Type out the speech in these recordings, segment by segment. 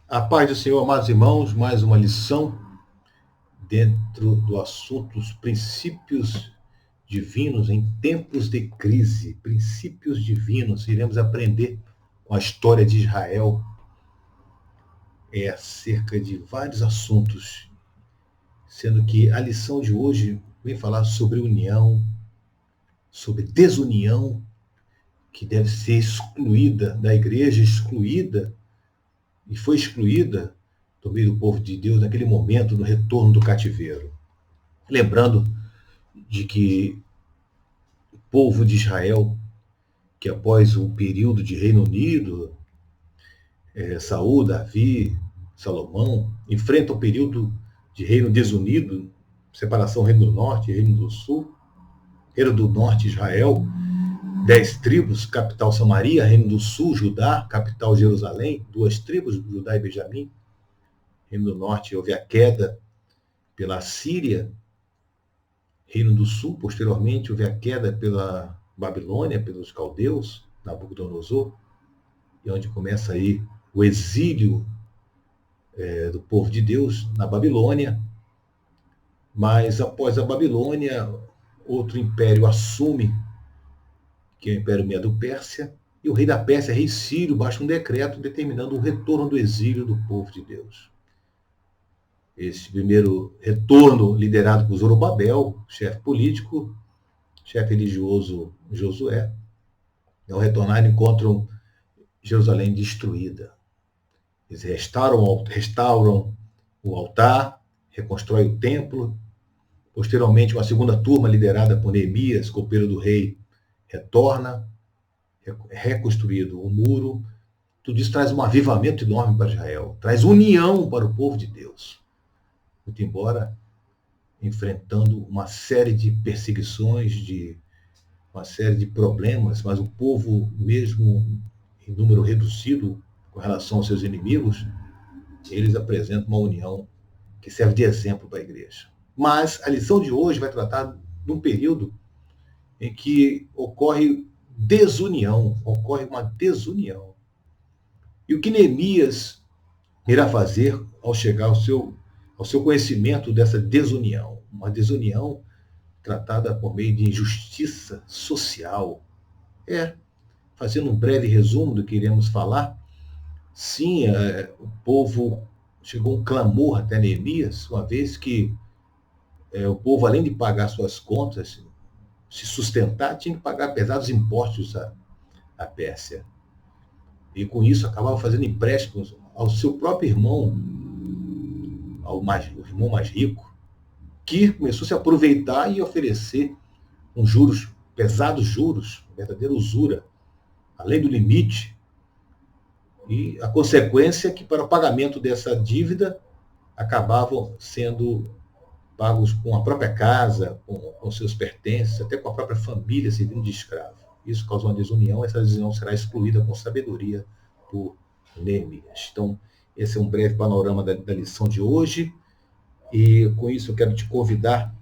A paz do Senhor, amados irmãos, mais uma lição dentro do assunto dos princípios divinos em tempos de crise. Princípios divinos. Iremos aprender com a história de Israel acerca de vários assuntos, sendo que a lição de hoje vem falar sobre união, sobre desunião, que deve ser excluída da igreja, excluída e foi excluída do meio do povo de Deus naquele momento do retorno do cativeiro. Lembrando de que o povo de Israel, que após o período de Reino Unido, Saul, Davi, Salomão, enfrenta o período de Reino desunido, separação Reino do Norte e Reino do Sul. Reino do Norte, Israel, 10 tribos, capital Samaria. Reino do Sul, Judá, capital Jerusalém, 2 tribos, Judá e Benjamim. Reino do Norte, houve a queda pela Síria. Reino do Sul, posteriormente, houve a queda pela Babilônia, pelos caldeus, Nabucodonosor, e onde começa aí o exílio do povo de Deus na Babilônia. Mas após a Babilônia, outro império assume, que é o Império Medo-Pérsia, e o rei da Pérsia, rei Sírio, baixa um decreto determinando o retorno do exílio do povo de Deus. Esse primeiro retorno, liderado por Zorobabel, chefe político, chefe religioso Josué, ao retornar, encontram Jerusalém destruída. Eles restauram o altar, reconstroem o templo. Posteriormente, uma segunda turma, liderada por Neemias, copeiro do rei, retorna, reconstruído o muro. Tudo isso traz um avivamento enorme para Israel, traz união para o povo de Deus. Muito embora enfrentando uma série de perseguições, uma série de problemas, mas o povo, mesmo em número reduzido com relação aos seus inimigos, eles apresentam uma união que serve de exemplo para a igreja. Mas a lição de hoje vai tratar de um período em que ocorre uma desunião. E o que Neemias irá fazer ao chegar ao seu conhecimento dessa desunião? Uma desunião tratada por meio de injustiça social. Fazendo um breve resumo do que iremos falar, sim, o povo chegou um clamor até Neemias, uma vez que o povo, além de pagar suas contas, se sustentar, tinha que pagar pesados impostos à Pérsia. E com isso acabava fazendo empréstimos ao seu próprio irmão, o irmão mais rico, que começou a se aproveitar e oferecer pesados juros, verdadeira usura, além do limite. E a consequência é que, para o pagamento dessa dívida, acabavam sendo pagos com a própria casa, com seus pertences, até com a própria família servindo de escravo. Isso causou uma desunião, essa desunião será excluída com sabedoria por Neemias. Então, esse é um breve panorama da lição de hoje, e com isso eu quero te convidar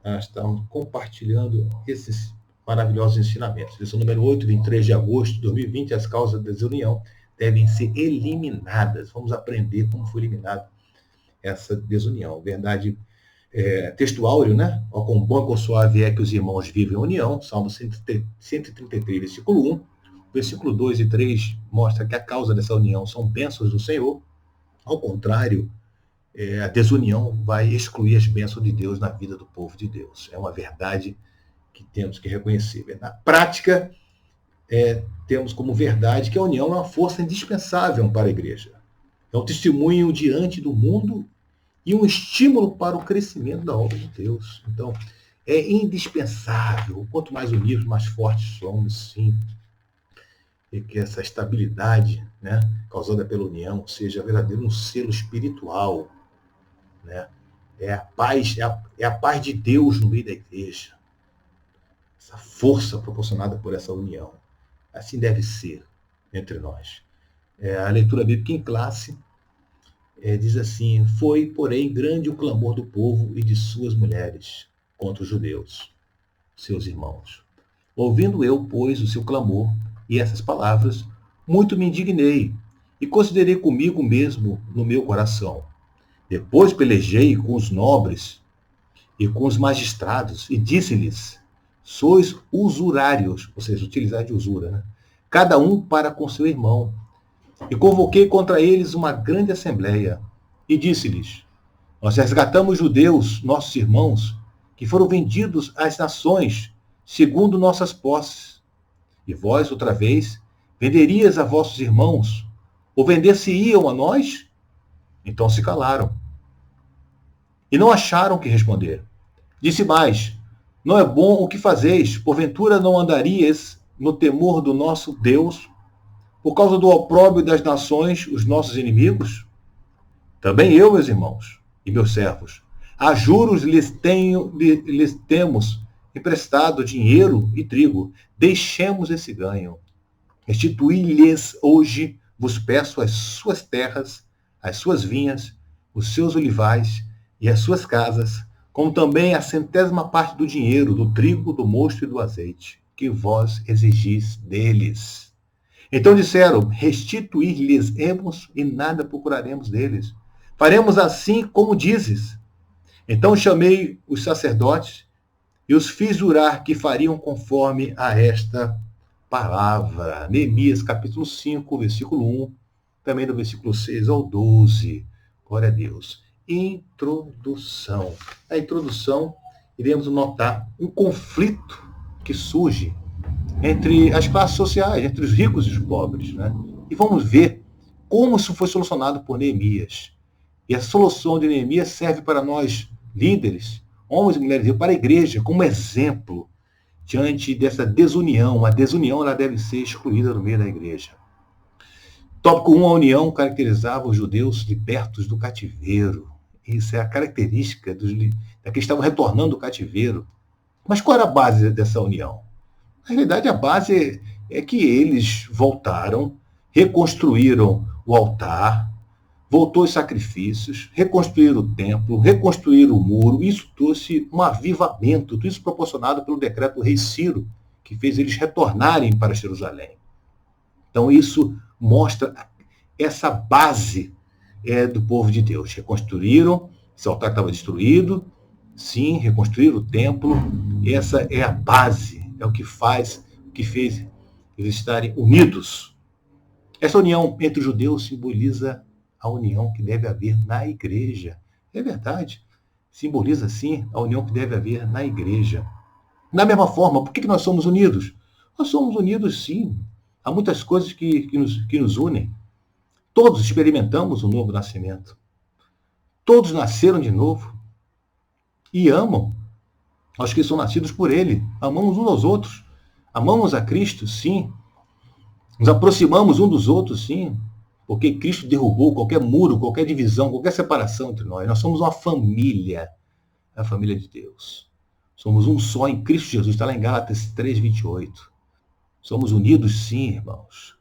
a estar compartilhando esses maravilhosos ensinamentos. Lição número 8, 23 de agosto de 2020, as causas da desunião devem ser eliminadas. Vamos aprender como foi eliminado essa desunião. Verdade textual, né? Ó, quão bom e quão suave é que os irmãos vivem em união, Salmo 133, versículo 1. Versículo 2 e 3 mostra que a causa dessa união são bênçãos do Senhor. Ao contrário, a desunião vai excluir as bênçãos de Deus na vida do povo de Deus. É uma verdade que temos que reconhecer. Na prática, temos como verdade que a união é uma força indispensável para a igreja. É um testemunho diante do mundo e um estímulo para o crescimento da obra de Deus. Então, é indispensável. Quanto mais unidos, mais fortes somos, sim. E que essa estabilidade, né, causada pela união seja verdadeiro um selo espiritual, né? É a paz de Deus no meio da igreja. Essa força proporcionada por essa união. Assim deve ser entre nós. A leitura bíblica em classe diz assim: foi, porém, grande o clamor do povo e de suas mulheres contra os judeus, seus irmãos. Ouvindo eu, pois, o seu clamor e essas palavras, muito me indignei e considerei comigo mesmo no meu coração. Depois pelejei com os nobres e com os magistrados e disse-lhes: sois usurários, ou seja, utilizar de usura, né? Cada um para com seu irmão. E convoquei contra eles uma grande assembleia e disse-lhes: nós resgatamos judeus, nossos irmãos, que foram vendidos às nações, segundo nossas posses. E vós, outra vez, venderias a vossos irmãos, ou vender-se-iam a nós? Então se calaram. E não acharam que responder. Disse mais: não é bom o que fazeis, porventura não andarias no temor do nosso Deus, por causa do opróbrio das nações, os nossos inimigos? Também eu, meus irmãos e meus servos, a juros lhes temos emprestado dinheiro e trigo. Deixemos esse ganho. Restituí-lhes hoje, vos peço, as suas terras, as suas vinhas, os seus olivais e as suas casas, como também a 100ª parte do dinheiro, do trigo, do mosto e do azeite, que vós exigis deles. Então disseram: restituir-lhes-emos e nada procuraremos deles. Faremos assim como dizes. Então chamei os sacerdotes e os fiz jurar que fariam conforme a esta palavra. Neemias capítulo 5, versículo 1, também do versículo 6 ao 12. Glória a Deus. Introdução. Na introdução, iremos notar um conflito que surge entre as classes sociais, entre os ricos e os pobres, né? E vamos ver como isso foi solucionado por Neemias. E a solução de Neemias serve para nós, líderes, homens e mulheres, para a igreja, como exemplo diante dessa desunião. A desunião ela deve ser excluída no meio da igreja. Tópico 1, a união caracterizava os judeus libertos do cativeiro. Isso é a característica daqueles que estavam retornando do cativeiro. Mas qual era a base dessa união? Na realidade, a base é que eles voltaram, reconstruíram o altar, voltou os sacrifícios, reconstruíram o templo, reconstruíram o muro. Isso trouxe um avivamento, tudo isso proporcionado pelo decreto do rei Ciro, que fez eles retornarem para Jerusalém. Então isso mostra essa base do povo de Deus. Reconstruíram, esse altar estava destruído, sim, reconstruíram o templo. Essa é a base, é o que fez eles estarem unidos. Essa união entre os judeus simboliza a união que deve haver na igreja. É verdade. Simboliza, sim, a união que deve haver na igreja. Da mesma forma, por que nós somos unidos? Nós somos unidos, sim. Há muitas coisas que nos unem. Todos experimentamos o novo nascimento. Todos nasceram de novo. E amam aos que são nascidos por Ele. Amamos uns aos outros. Amamos a Cristo, sim. Nos aproximamos uns dos outros, sim. Porque Cristo derrubou qualquer muro, qualquer divisão, qualquer separação entre nós. Nós somos uma família, a família de Deus. Somos um só em Cristo Jesus. Está lá em Gálatas 3:28. Somos unidos, sim, irmãos.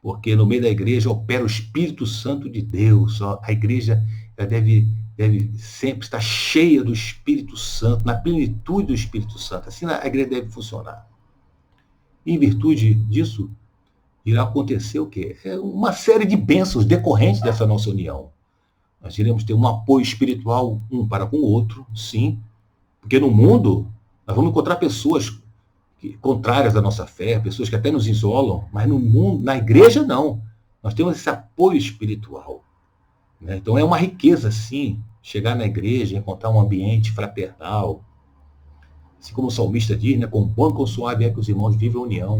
Porque no meio da igreja opera o Espírito Santo de Deus. A igreja deve sempre estar cheia do Espírito Santo, na plenitude do Espírito Santo. Assim a igreja deve funcionar. E em virtude disso, irá acontecer o quê? É uma série de bênçãos decorrentes dessa nossa união. Nós iremos ter um apoio espiritual um para com o outro, sim, porque no mundo nós vamos encontrar pessoas contrárias à nossa fé, pessoas que até nos isolam, mas no mundo, na igreja não. Nós temos esse apoio espiritual. Né? Então é uma riqueza, sim, chegar na igreja, encontrar um ambiente fraternal. Assim como o salmista diz, né, com pão com suave é que os irmãos vivem a união.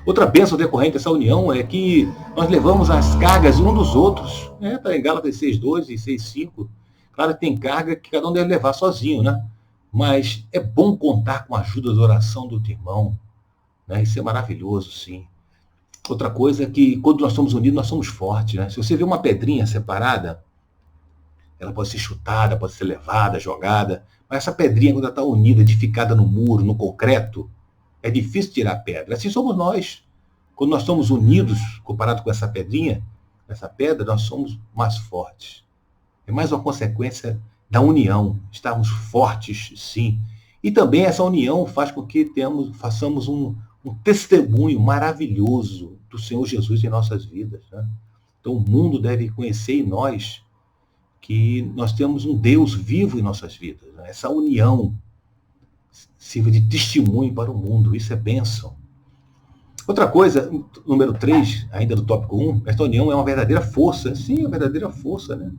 Outra bênção decorrente dessa união é que nós levamos as cargas um dos outros. Está em Gálatas 6:2 e 6:5. Claro que tem carga que cada um deve levar sozinho, né? Mas é bom contar com a ajuda da oração do outro irmão. Né? Isso é maravilhoso, sim. Outra coisa é que quando nós somos unidos, nós somos fortes. Né? Se você vê uma pedrinha separada, ela pode ser chutada, pode ser levada, jogada. Mas essa pedrinha, quando ela está unida, edificada no muro, no concreto, é difícil tirar a pedra. Assim somos nós. Quando nós estamos unidos, comparado com essa pedrinha, essa pedra, nós somos mais fortes. É mais uma consequência da união. Estarmos fortes, sim. E também essa união faz com que façamos um testemunho maravilhoso do Senhor Jesus em nossas vidas, né? Então o mundo deve conhecer em nós que nós temos um Deus vivo em nossas vidas, né? Essa união sirva de testemunho para o mundo, isso é bênção. Outra coisa, número 3, ainda do tópico 1, esta união é uma verdadeira força. Sim, é uma verdadeira força, né?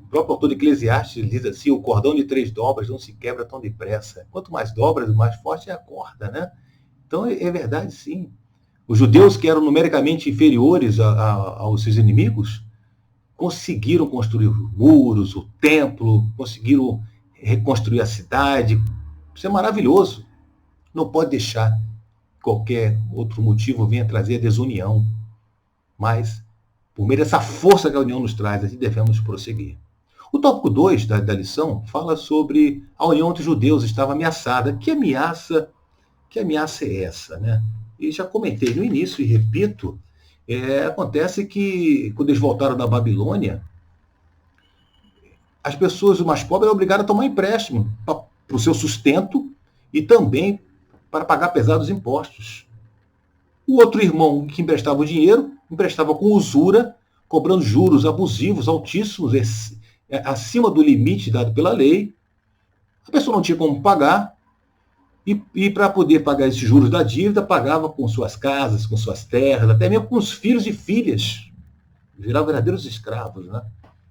O próprio autor de Eclesiastes diz assim, o cordão de 3 dobras não se quebra tão depressa. Quanto mais dobras, mais forte é a corda, né? Então é verdade, sim. Os judeus que eram numericamente inferiores aos seus inimigos, conseguiram construir muros, o templo, conseguiram reconstruir a cidade. Isso é maravilhoso. Não pode deixar qualquer outro motivo venha trazer a desunião. Mas, por meio dessa força que a união nos traz, a gente devemos prosseguir. O tópico 2 da lição fala sobre a união entre os judeus estava ameaçada. Que ameaça é essa, né? E já comentei no início e repito, acontece que quando eles voltaram da Babilônia, as pessoas mais pobres eram obrigadas a tomar empréstimo para o seu sustento e também para pagar pesados impostos. O outro irmão que emprestava o dinheiro, emprestava com usura, cobrando juros abusivos, altíssimos, acima do limite dado pela lei. A pessoa não tinha como pagar, e para poder pagar esses juros da dívida, pagava com suas casas, com suas terras, até mesmo com os filhos e filhas. Viravam verdadeiros escravos, né?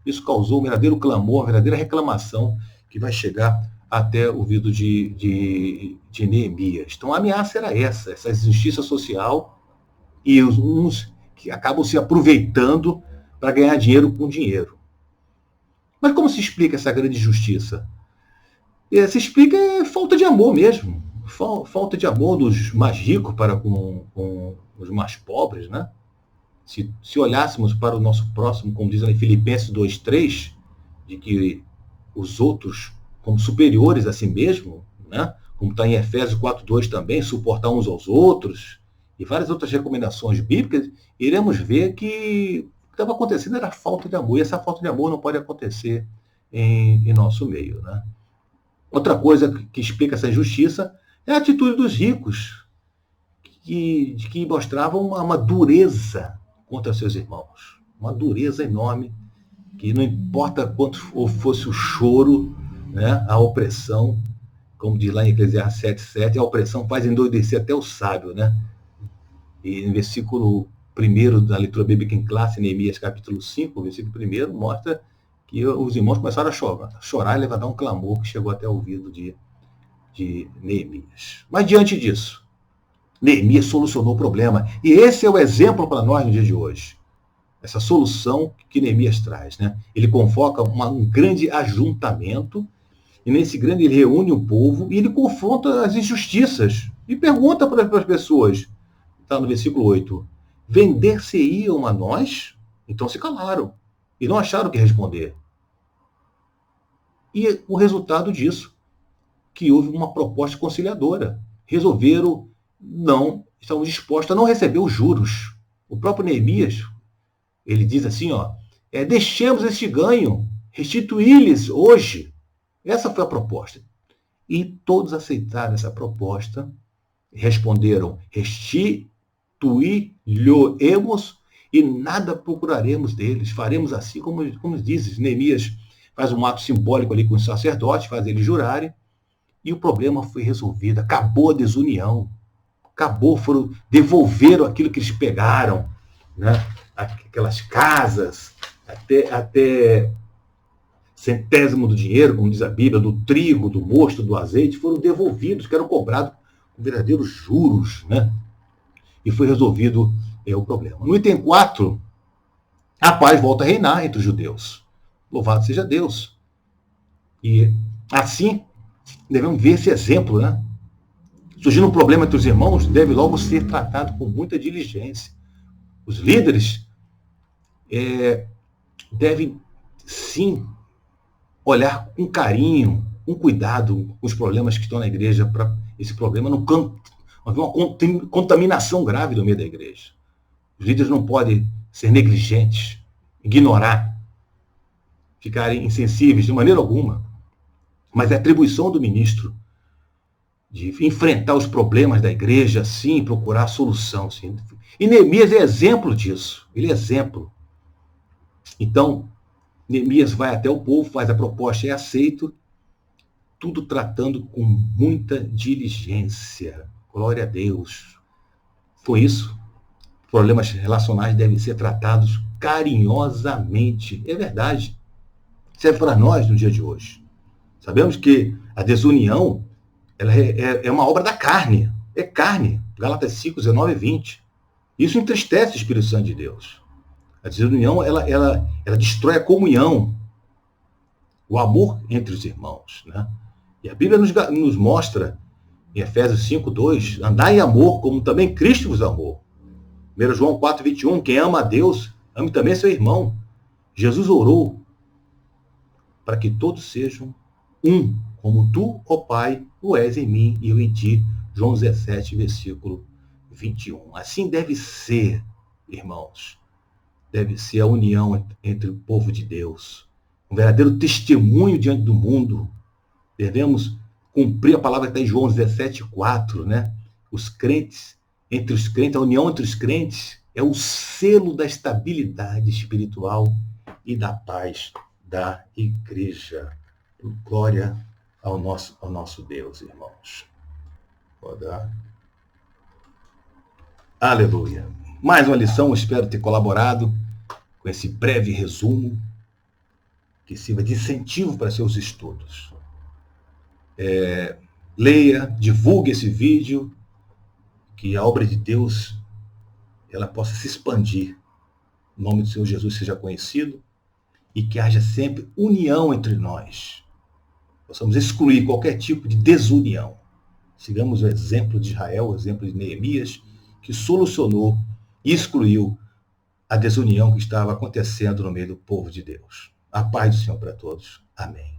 Isso causou um verdadeiro clamor, uma verdadeira reclamação que vai chegar até o ouvido de Neemias. Então a ameaça era essa injustiça social e uns que acabam se aproveitando para ganhar dinheiro com dinheiro. Mas como se explica essa grande injustiça? Se explica falta de amor mesmo. Falta de amor dos mais ricos para com os mais pobres, né? Se olhássemos para o nosso próximo, como diz em Filipenses 2:3, de que os outros como superiores a si mesmo, né? Como está em Efésios 4:2 também, suportar uns aos outros, e várias outras recomendações bíblicas, iremos ver que o que estava acontecendo era falta de amor, e essa falta de amor não pode acontecer em nosso meio, né? Outra coisa que explica essa injustiça é a atitude dos ricos, que mostravam uma dureza contra seus irmãos. Uma dureza enorme, que não importa quanto fosse o choro, né, a opressão, como diz lá em Eclesiastes 7:7, a opressão faz endoidecer até o sábio, né? E no versículo 1 da leitura bíblica em classe, Neemias capítulo 5, versículo 1, mostra que os irmãos começaram a chorar e levantar um clamor que chegou até o ouvido de Neemias. Mas diante disso, Neemias solucionou o problema. E esse é o exemplo para nós no dia de hoje. Essa solução que Neemias traz, né? Ele convoca um grande ajuntamento, e nesse grande ele reúne o povo e ele confronta as injustiças e pergunta para as pessoas, está no versículo 8, vender-se-iam a nós? Então se calaram e não acharam o que responder. E o resultado disso, que houve uma proposta conciliadora. Resolveram estavam dispostos a não receber os juros. O próprio Neemias, ele diz assim, deixemos este ganho, restituí-lhes hoje. Essa foi a proposta. E todos aceitaram essa proposta, responderam, restituí-lhes e nada procuraremos deles. Faremos assim como dizes. Neemias faz um ato simbólico ali com os sacerdotes, faz eles jurarem, e o problema foi resolvido. Acabou a desunião. Devolveram aquilo que eles pegaram, né? Aquelas casas, até centésimo do dinheiro, como diz a Bíblia, do trigo, do mosto, do azeite, foram devolvidos, que eram cobrados com verdadeiros juros, né? E foi resolvido o problema. No item 4, a paz volta a reinar entre os judeus. Louvado seja Deus. E assim, devemos ver esse exemplo, né? Surgindo um problema entre os irmãos, deve logo ser tratado com muita diligência. Os líderes devem, sim, olhar com carinho, com cuidado com os problemas que estão na igreja, para esse problema não haver uma contaminação grave no meio da igreja. Os líderes não podem ser negligentes, ignorar, ficarem insensíveis de maneira alguma. Mas é atribuição do ministro de enfrentar os problemas da igreja, sim, procurar a solução, sim. E Neemias é exemplo disso. Ele é exemplo. Então, Neemias vai até o povo, faz a proposta, é aceito, tudo tratando com muita diligência. Glória a Deus. Com isso, problemas relacionais devem ser tratados carinhosamente. É verdade. Serve para nós no dia de hoje. Sabemos que a desunião ela é uma obra da carne. É carne. Gálatas 5, 19 e 20. Isso entristece o Espírito Santo de Deus. A desunião, ela destrói a comunhão, o amor entre os irmãos. Né? E a Bíblia nos mostra, em Efésios 5, 2, andai em amor, como também Cristo vos amou. 1 João 4, 21, quem ama a Deus, ame também seu irmão. Jesus orou para que todos sejam um, como tu, ó Pai, o és em mim e eu em ti. João 17, versículo 21. Assim deve ser, irmãos. Deve ser a união entre o povo de Deus. Um verdadeiro testemunho diante do mundo. Devemos cumprir a palavra que está em João 17, 4, né? Os crentes, a união entre os crentes é o selo da estabilidade espiritual e da paz da igreja. Glória ao nosso Deus, irmãos. Aleluia. Mais uma lição, espero ter colaborado com esse breve resumo que sirva de incentivo para seus estudos. Leia, divulgue esse vídeo, que a obra de Deus ela possa se expandir. O nome do Senhor Jesus seja conhecido e que haja sempre união entre nós. Possamos excluir qualquer tipo de desunião. Sigamos o exemplo de Israel, o exemplo de Neemias, que solucionou e excluiu a desunião que estava acontecendo no meio do povo de Deus. A paz do Senhor para todos. Amém.